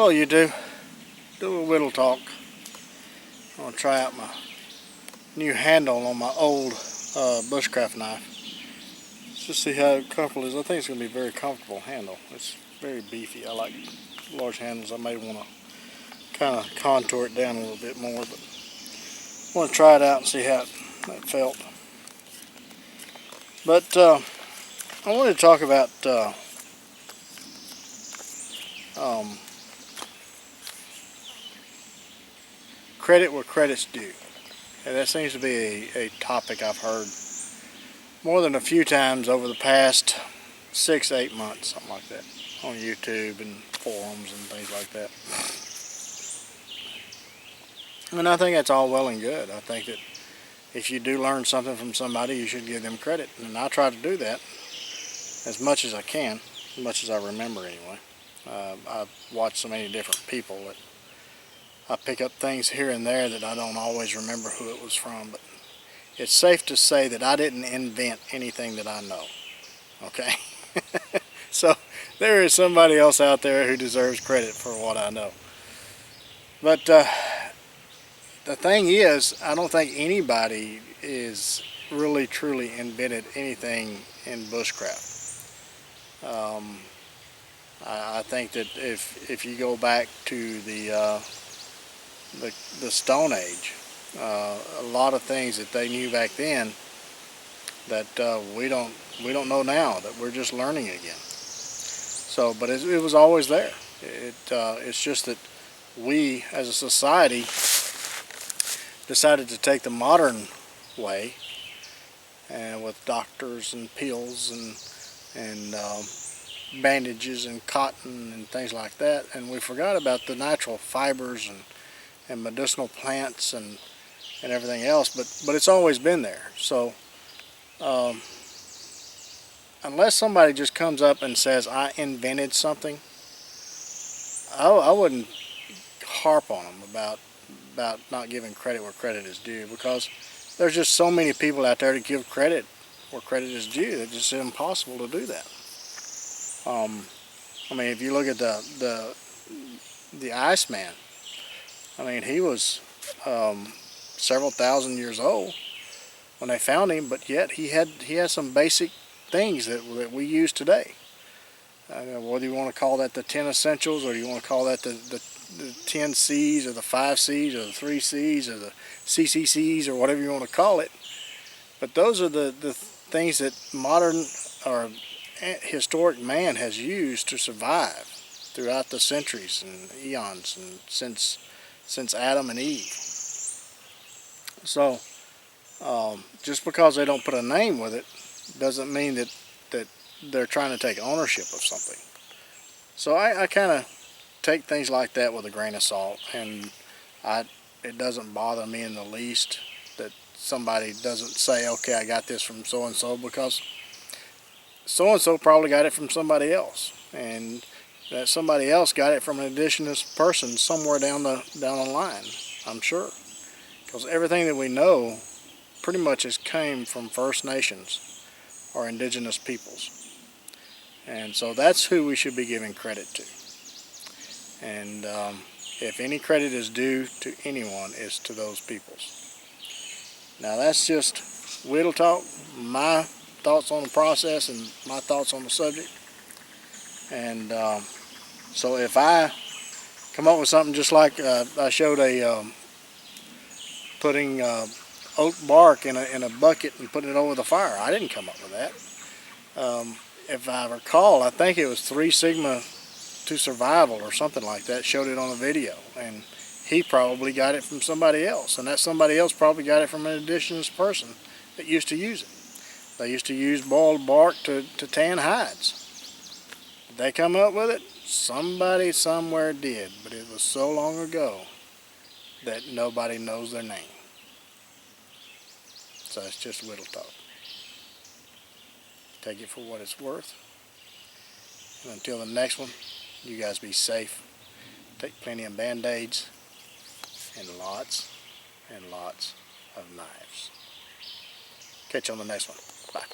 Hello YouTube, do a Whittle talk. I'm going to try out my new handle on my old bushcraft knife. Let's just see how comfortable it is. I think it's going to be a very comfortable handle. It's very beefy. I like large handles. I may want to kind of contour it down a little bit more, but I want to try it out and see how it felt. But I wanted to talk about credit where credit's due. And that seems to be a topic I've heard more than a few times over the past 6 to 8 months, something like that, on YouTube and forums and things like that. And I think that's all well and good. I think that if you do learn something from somebody, you should give them credit. And I try to do that as much as I can, as much as I remember anyway. I've watched so many different people that I pick up things here and there that I don't always remember who it was from, but it's safe to say that I didn't invent anything that I know, okay? So there is somebody else out there who deserves credit for what I know. But the thing is, I don't think anybody is really truly invented anything in bushcraft. I think that if you go back to the Stone Age, a lot of things that they knew back then that we don't know now, that we're just learning again. So, but it was always there. It's just that we, as a society, decided to take the modern way, and with doctors and pills and bandages and cotton and things like that, and we forgot about the natural fibers and medicinal plants and everything else, but it's always been there. So unless somebody just comes up and says, I invented something, I wouldn't harp on them about not giving credit where credit is due, because there's just so many people out there to give credit where credit is due. It's just impossible to do that. I mean, if you look at the Iceman, I mean, he was several thousand years old when they found him, but yet he had some basic things that we use today. Whether you want to call that the 10 essentials, or you want to call that the 10 C's, or the 5 C's, or the 3 C's, or the CCCs, or whatever you want to call it. But those are the things that modern or historic man has used to survive throughout the centuries and eons, and since Adam and Eve. So just because they don't put a name with it doesn't mean that they're trying to take ownership of something. So I kind of take things like that with a grain of salt, and it doesn't bother me in the least that somebody doesn't say, okay, I got this from so-and-so, because so-and-so probably got it from somebody else, and that somebody else got it from an indigenous person somewhere down the line, I'm sure. Because everything that we know pretty much has came from First Nations or indigenous peoples. And so that's who we should be giving credit to. And if any credit is due to anyone, it's to those peoples. Now that's just Whittle talk, my thoughts on the process and my thoughts on the subject. And so if I come up with something just like I showed putting oak bark in a bucket and putting it over the fire, I didn't come up with that. If I recall, I think it was 3 Sigma to Survival or something like that showed it on a video, and he probably got it from somebody else, and that somebody else probably got it from an indigenous person that used to use it. They used to use boiled bark to tan hides. Did they come up with it? Somebody somewhere did, but it was so long ago that nobody knows their name. So it's just Whittle talk. Take it for what it's worth. And until the next one, you guys be safe. Take plenty of band-aids and lots of knives. Catch you on the next one. Bye.